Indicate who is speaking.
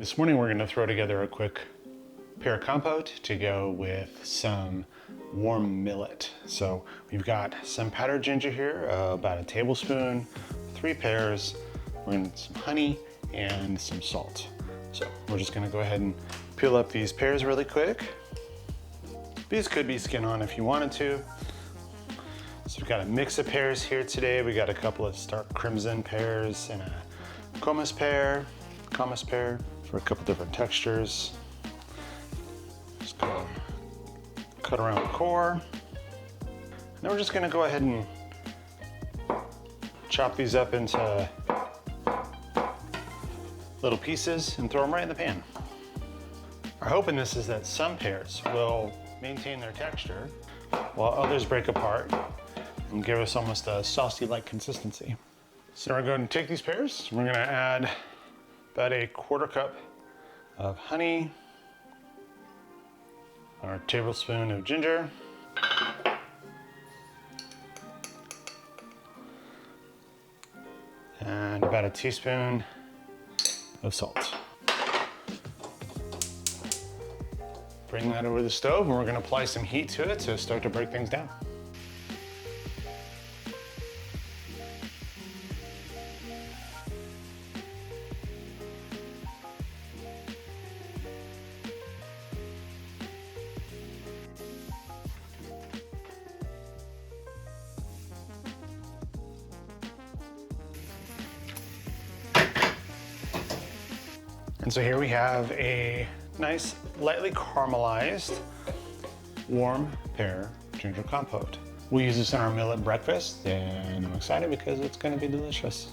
Speaker 1: This morning we're going to throw together a quick pear compote to go with some warm millet. So we've got some powdered ginger here, about a tablespoon, 3 pears, we're going to need some honey and some salt. So we're just going to go ahead and peel up these pears really quick. These could be skin on if you wanted to. So we've got a mix of pears here today. We got a couple of stark crimson pears and a Comas pear for a couple different textures. Just go cut around the core. And then we're just gonna go ahead and chop these up into little pieces and throw them right in the pan. Our hope in this is that some pears will maintain their texture while others break apart and give us almost a saucy-like consistency. So we're going to take these pears, we're gonna add about a 1/4 cup of honey, our tablespoon of ginger, and about a teaspoon of salt. Bring that over the stove and we're gonna apply some heat to it to start to break things down. And so here we have a nice, lightly caramelized, warm pear ginger compote. We use this in our millet breakfast, and I'm excited because it's gonna be delicious.